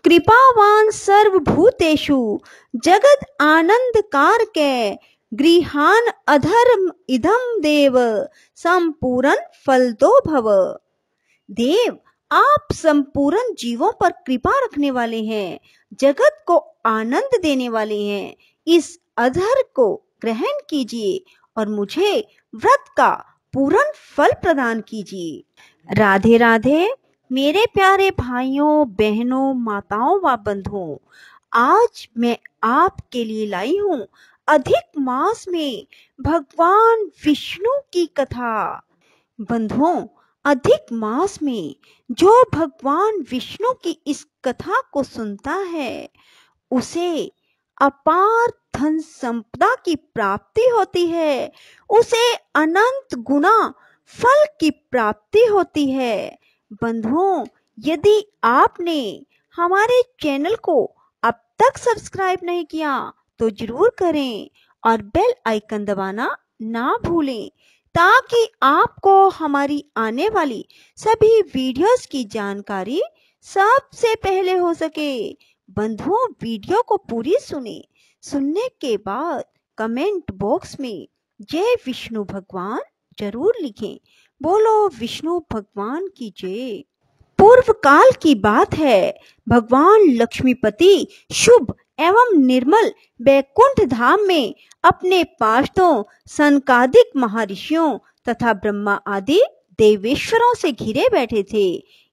कृपावान सर्वभूतेषु जगद आनंद कारके गृहान अधर्म इदम देव संपूर्ण फल दो भव। देव, आप संपूर्ण जीवों पर कृपा रखने वाले हैं, जगत को आनंद देने वाले हैं। इस अधर को ग्रहण कीजिए और मुझे व्रत का पूर्ण फल प्रदान कीजिए। राधे राधे मेरे प्यारे भाइयों बहनों माताओं व बंधुओं, आज मैं आपके लिए लाई हूँ अधिक मास में भगवान विष्णु की कथा। बंधुओं, अधिक मास में जो भगवान विष्णु की इस कथा को सुनता है उसे अपार धन संपदा की प्राप्ति होती है, उसे अनंत गुना फल की प्राप्ति होती है। बंधुओं, यदि आपने हमारे चैनल को अब तक सब्सक्राइब नहीं किया तो जरूर करें और बेल आइकन दबाना ना भूलें, ताकि आपको हमारी आने वाली सभी वीडियोस की जानकारी सबसे पहले हो सके। बंधुओं, वीडियो को पूरी सुनने के बाद कमेंट बॉक्स में जय विष्णु भगवान जरूर लिखें। बोलो विष्णु भगवान की जय। पूर्व काल की बात है, भगवान लक्ष्मीपति शुभ एवं निर्मल बैकुंठ धाम में अपने पार्षदों सनकादिक महर्षियों तथा ब्रह्मा आदि देवेश्वरों से घिरे बैठे थे।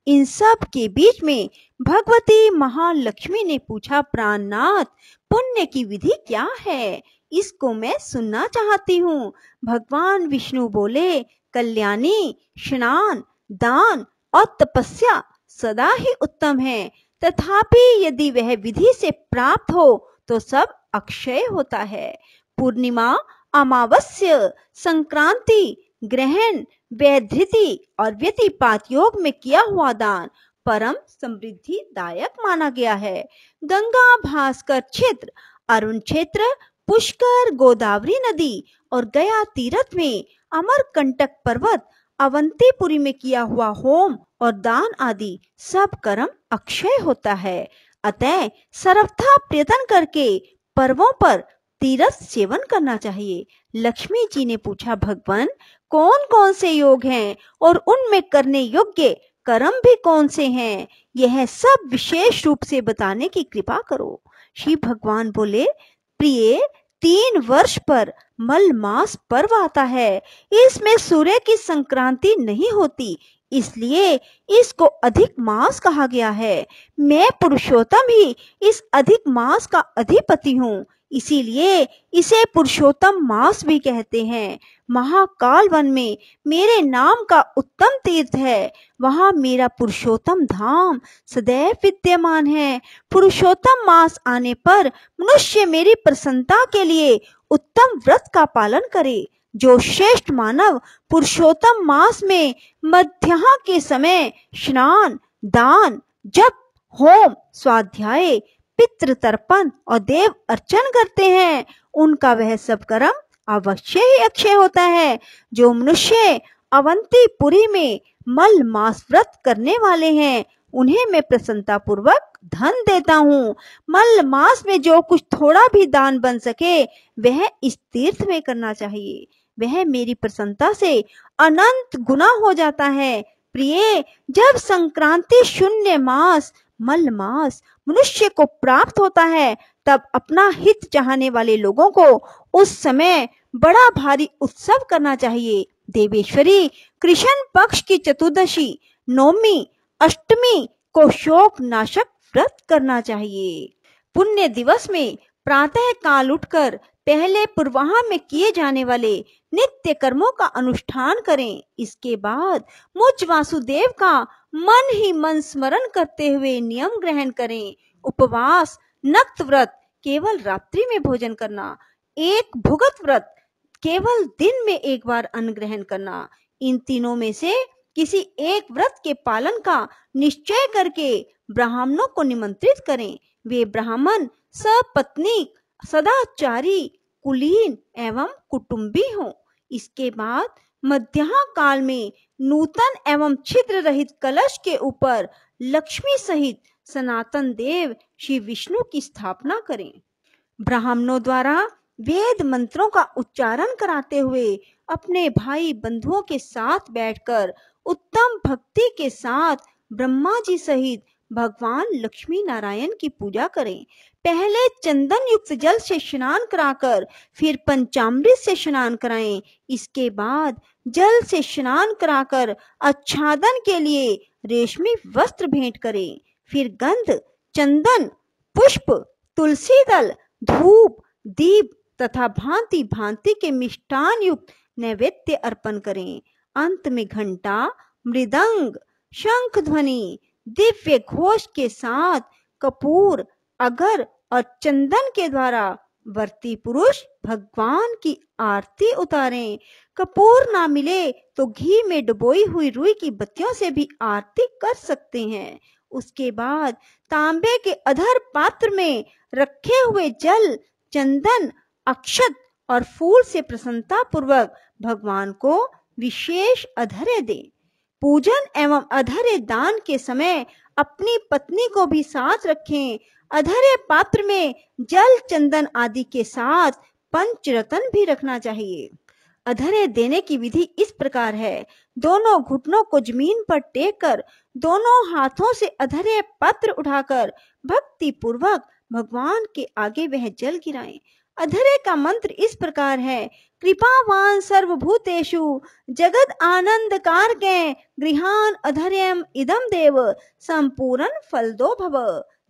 इन सब के बीच में भगवती महालक्ष्मी ने पूछा, प्राणनाथ, पुण्य की विधि क्या है? इसको मैं सुनना चाहती हूँ। भगवान विष्णु बोले, कल्याणी, स्नान, दान और तपस्या सदा ही उत्तम है, तथापि यदि वह विधि से प्राप्त हो तो सब अक्षय होता है। पूर्णिमा, अमावस्या, संक्रांति, ग्रहण, वैधृति और व्यतिपात योग में किया हुआ दान परम समृद्धि दायक माना गया है। गंगा, भास्कर क्षेत्र, अरुण क्षेत्र, पुष्कर, गोदावरी नदी और गया तीर्थ में अमरकंटक पर्वत, अवंतीपुरी में किया हुआ होम और दान आदि सब कर्म अक्षय होता है। अतः सर्वथा प्रयत्न करके पर्वों पर तीर्थ सेवन करना चाहिए। लक्ष्मी जी ने पूछा, भगवान, कौन कौन से योग हैं और उनमें करने योग्य कर्म भी कौन से हैं? यह सब विशेष रूप से बताने की कृपा करो। श्री भगवान बोले, प्रिय, 3 वर्ष पर मल मास पर्व आता है। इसमें सूर्य की संक्रांति नहीं होती, इसलिए इसको अधिक मास कहा गया है। मैं पुरुषोत्तम ही इस अधिक मास का अधिपति हूँ, इसीलिए इसे पुरुषोत्तम मास भी कहते हैं। महाकाल वन में मेरे नाम का उत्तम तीर्थ है, वहां मेरा पुरुषोत्तम धाम सदैव विद्यमान है। पुरुषोत्तम मास आने पर मनुष्य मेरी प्रसन्नता के लिए उत्तम व्रत का पालन करे। जो श्रेष्ठ मानव पुरुषोत्तम मास में मध्याह्न के समय स्नान, दान, जप, होम, स्वाध्याय, पितृ तर्पण और देव अर्चन करते हैं, उनका वह सब कर्म अवश्य ही अक्षय होता है। जो मनुष्य अवंतीपुरी में मल मास व्रत करने वाले हैं, उन्हें मैं प्रसन्नता पूर्वक धन देता हूँ। मल मास में जो कुछ थोड़ा भी दान बन सके वह इस तीर्थ में करना चाहिए, वह मेरी प्रसन्नता से अनंत गुना हो जाता है। प्रिय, जब संक्रांति शून्य मास मल मास मनुष्य को प्राप्त होता है, तब अपना हित चाहने वाले लोगों को उस समय बड़ा भारी उत्सव करना चाहिए। देवेश्वरी कृष्ण पक्ष की चतुर्दशी, नवमी, अष्टमी को शोक नाशक व्रत करना चाहिए। पुण्य दिवस में प्रातः काल उठकर पहले पूर्वाह में किए जाने वाले नित्य कर्मों का अनुष्ठान करें। इसके बाद मुझ वासुदेव का मन ही मन स्मरण करते हुए नियम ग्रहण करें। उपवास, नक्त व्रत, केवल रात्रि में भोजन करना, एक भुगत व्रत, केवल दिन में एक बार अन्न ग्रहण करना, इन तीनों में से किसी एक व्रत के पालन का निश्चय करके ब्राह्मणों को निमंत्रित करें। वे ब्राह्मण सपत्नीक, सदाचारी, कुलीन एवं कुटुंबी हों। इसके बाद मध्याह्न काल में नूतन एवं छिद्र रहित कलश के ऊपर लक्ष्मी सहित सनातन देव श्री विष्णु की स्थापना करें। ब्राह्मणों द्वारा वेद मंत्रों का उच्चारण कराते हुए अपने भाई बंधुओं के साथ बैठकर उत्तम भक्ति के साथ ब्रह्मा जी सहित भगवान लक्ष्मी नारायण की पूजा करें। पहले चंदन युक्त जल से स्नान कराकर फिर पंचामृत से स्नान कराएं। इसके बाद जल से स्नान कराकर आच्छादन के लिए रेशमी वस्त्र भेंट करें। फिर गंध, चंदन, पुष्प, तुलसी दल, धूप, दीप तथा भांति भांति के मिष्टान युक्त नैवेद्य अर्पण करें। अंत में घंटा, मृदंग, शंख ध्वनि, दिव्य घोष के साथ कपूर, अगर और चंदन के द्वारा व्रती पुरुष भगवान की आरती उतारें। कपूर ना मिले तो घी में डुबोई हुई रुई की बत्तियों से भी आरती कर सकते हैं। उसके बाद तांबे के अधर पात्र में रखे हुए जल, चंदन, अक्षत और फूल से प्रसन्नता पूर्वक भगवान को विशेष अधर्य दें। पूजन एवं अधर्य दान के समय अपनी पत्नी को भी साथ रखें। अधर्य पात्र में जल, चंदन आदि के साथ पंचरत्न भी रखना चाहिए। अधर्य देने की विधि इस प्रकार है। दोनों घुटनों को जमीन पर टेक कर दोनों हाथों से अधर्य पात्र उठाकर भक्ति पूर्वक भगवान के आगे वह जल गिराएं। अधर्य का मंत्र इस प्रकार है। कृपावान सर्वभूतेषु जगद आनंद कारके गृहान अधर्यम इदम देव संपूर्ण फलदो भव।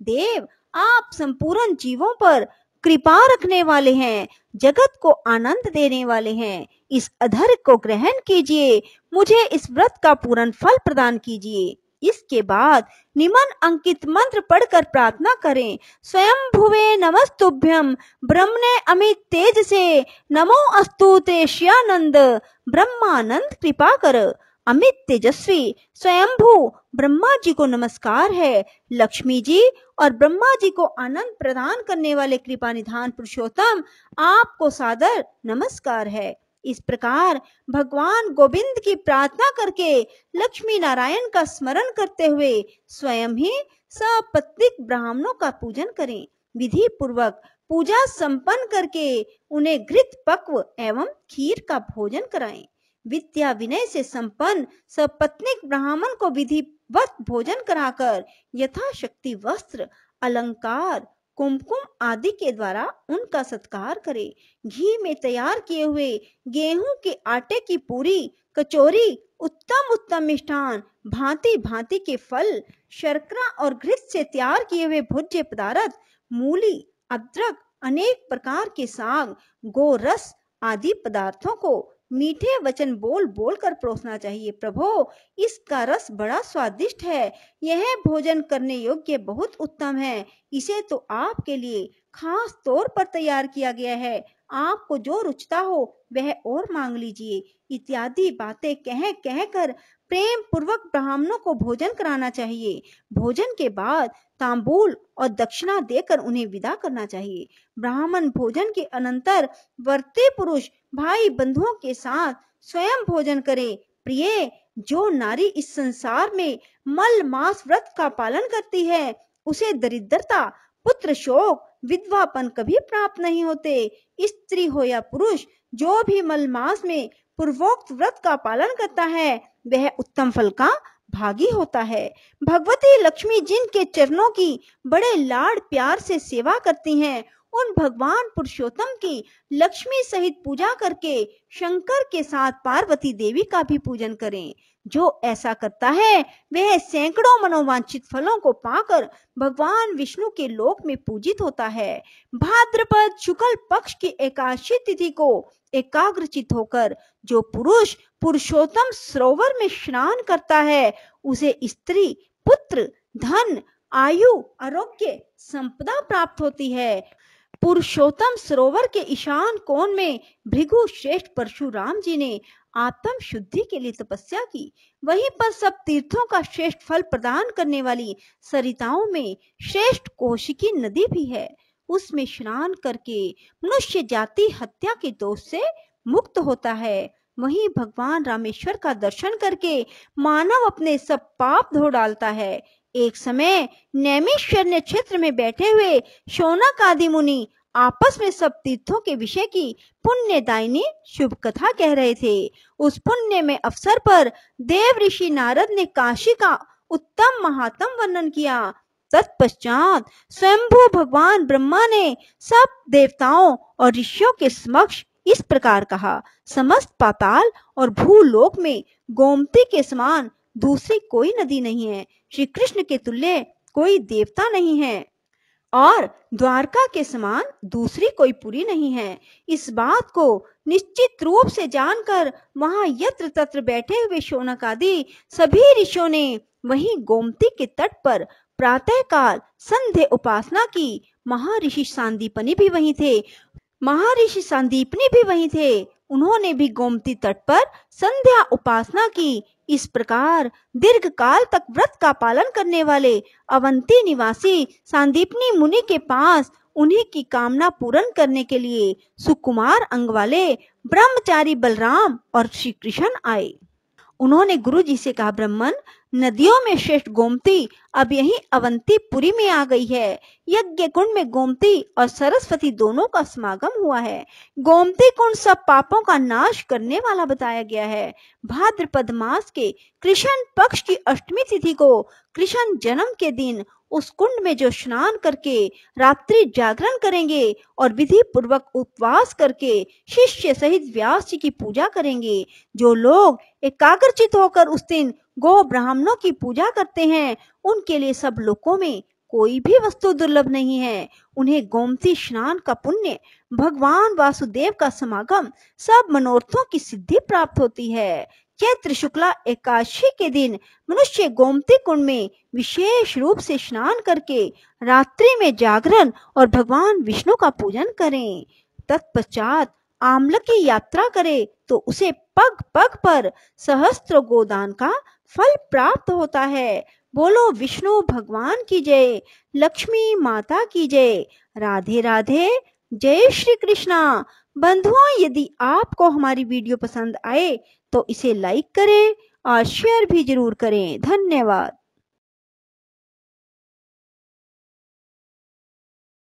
देव, आप संपूर्ण जीवों पर कृपा रखने वाले हैं, जगत को आनंद देने वाले हैं। इस अधर्य को ग्रहण कीजिए, मुझे इस व्रत का पूर्ण फल प्रदान कीजिए। इसके बाद निम्न अंकित मंत्र पढ़कर प्रार्थना करें। स्वयं भुवे नमस्तुभ्यम ब्रह्मणे अमित तेज से नमो अस्तु ते श्यानंद ब्रह्मानंद कृपा कर। अमित तेजस्वी स्वयंभू ब्रह्मा जी को नमस्कार है। लक्ष्मी जी और ब्रह्मा जी को आनंद प्रदान करने वाले कृपा निधान पुरुषोत्तम आपको सादर नमस्कार है। इस प्रकार भगवान गोविंद की प्रार्थना करके लक्ष्मी नारायण का स्मरण करते हुए स्वयं ही सपत्नीक ब्राह्मणों का पूजन करें। विधि पूर्वक पूजा संपन्न करके उन्हें घृत पक्व एवं खीर का भोजन कराएं। विद्या विनय से संपन्न सपत्नीक ब्राह्मण को विधिवत भोजन कराकर यथाशक्ति वस्त्र, अलंकार, कुमकुम आदि के द्वारा उनका सत्कार करें। घी में तैयार किए हुए गेहूं के आटे की पूरी, कचौरी, उत्तम उत्तम मिष्ठान, भांति भांति के फल, शर्करा और घृत से तैयार किए हुए भोज्य पदार्थ, मूली, अदरक, अनेक प्रकार के साग, गोरस आदि पदार्थों को मीठे वचन बोल बोल कर परोसना चाहिए। प्रभो, इसका रस बड़ा स्वादिष्ट है, यह भोजन करने योग्य बहुत उत्तम है, इसे तो आपके लिए खास तौर पर तैयार किया गया है, आपको जो रुचता हो वह और मांग लीजिए, इत्यादि बातें कह कह कर प्रेम पूर्वक ब्राह्मणों को भोजन कराना चाहिए। भोजन के बाद तांबूल और दक्षिणा देकर उन्हें विदा करना चाहिए। ब्राह्मण भोजन के अनंतर व्रती पुरुष भाई बंधुओं के साथ स्वयं भोजन करे। प्रिय, जो नारी इस संसार में मल मास व्रत का पालन करती है उसे दरिद्रता, पुत्र शोक, विधवापन कभी प्राप्त नहीं होते। स्त्री हो या पुरुष, जो भी मल मास में पूर्वोक्त व्रत का पालन करता है वह उत्तम फल का भागी होता है। भगवती लक्ष्मी जिनके चरणों की बड़े लाड प्यार से सेवा करती हैं, उन भगवान पुरुषोत्तम की लक्ष्मी सहित पूजा करके शंकर के साथ पार्वती देवी का भी पूजन करें। जो ऐसा करता है वह सैकड़ों मनोवांछित फलों को पाकर भगवान विष्णु के लोक में पूजित होता है। भाद्रपद शुक्ल पक्ष की एकादशी तिथि को एकाग्रचित होकर जो पुरुष पुरुषोत्तम सरोवर में स्नान करता है उसे स्त्री, पुत्र, धन, आयु, आरोग्य, संपदा प्राप्त होती है। पुरुषोत्तम सरोवर के ईशान कोण में भृगु श्रेष्ठ परशुराम जी ने आत्म शुद्धि के लिए तपस्या की। वहीं पर सब तीर्थों का श्रेष्ठ फल प्रदान करने वाली सरिताओं में श्रेष्ठ कौशिकी नदी भी है। उसमें स्नान करके मनुष्य जाति हत्या के दोष से मुक्त होता है। वहीं भगवान रामेश्वर का दर्शन करके मानव अपने सब पाप धो डालता है। एक समय नैमिषारण्य क्षेत्र में बैठे हुए शौनक आदि मुनि आपस में सब तीर्थों के विषय की पुण्यदायिनी शुभ कथा कह रहे थे। उस पुण्य में अवसर पर देव ऋषि नारद ने काशी का उत्तम महात्म वर्णन किया। तत्पश्चात स्वयंभू भगवान ब्रह्मा ने सब देवताओं और ऋषियों के समक्ष इस प्रकार कहा, समस्त पाताल और भूलोक में गोमती के समान दूसरी कोई नदी नहीं है, श्री कृष्ण के तुल्य कोई देवता नहीं है और द्वारका के समान दूसरी कोई पुरी नहीं है। इस बात को निश्चित रूप से जानकर वहां यत्र तत्र बैठे हुए शौनक आदि सभी ऋषियों ने वहीं गोमती के तट पर प्रातः काल संध्या उपासना की। महर्षि सांदीपनि भी वहीं थे। उन्होंने भी गोमती तट पर संध्या उपासना की। इस प्रकार दीर्घ काल तक व्रत का पालन करने वाले अवंती निवासी सांदीपनी मुनि के पास उन्हीं की कामना पूर्ण करने के लिए सुकुमार अंग वाले ब्रह्मचारी बलराम और श्री कृष्ण आए। उन्होंने गुरु जी से कहा, ब्राह्मण, नदियों में श्रेष्ठ गोमती अब यहीं अवंतीपुरी में आ गई है। यज्ञ कुंड में गोमती और सरस्वती दोनों का समागम हुआ है। गोमती कुंड सब पापों का नाश करने वाला बताया गया है। भाद्रपद मास के कृष्ण पक्ष की अष्टमी तिथि को कृष्ण जन्म के दिन उस कुंड में जो स्नान करके रात्रि जागरण करेंगे और विधि पूर्वक उपवास करके शिष्य सहित व्यास जी की पूजा करेंगे, जो लोग एकाग्रचित होकर उस दिन गो ब्राह्मणों की पूजा करते हैं, उनके लिए सब लोकों में कोई भी वस्तु दुर्लभ नहीं है। उन्हें गोमती स्नान का पुण्य, भगवान वासुदेव का समागम, सब मनोरथों की सिद्धि प्राप्त होती है। चैत्र शुक्ला एकादशी के दिन मनुष्य गोमती कुंड में विशेष रूप से स्नान करके रात्रि में जागरण और भगवान विष्णु का पूजन करें। तत्पश्चात आम्ल की यात्रा करे तो उसे पग पग पर सहस्त्र गोदान का फल प्राप्त होता है। बोलो विष्णु भगवान की जय, लक्ष्मी माता की जय, राधे राधे, जय श्री कृष्णा। बंधुओं, यदि आपको हमारी वीडियो पसंद आए तो इसे लाइक करें और शेयर भी जरूर करें। धन्यवाद।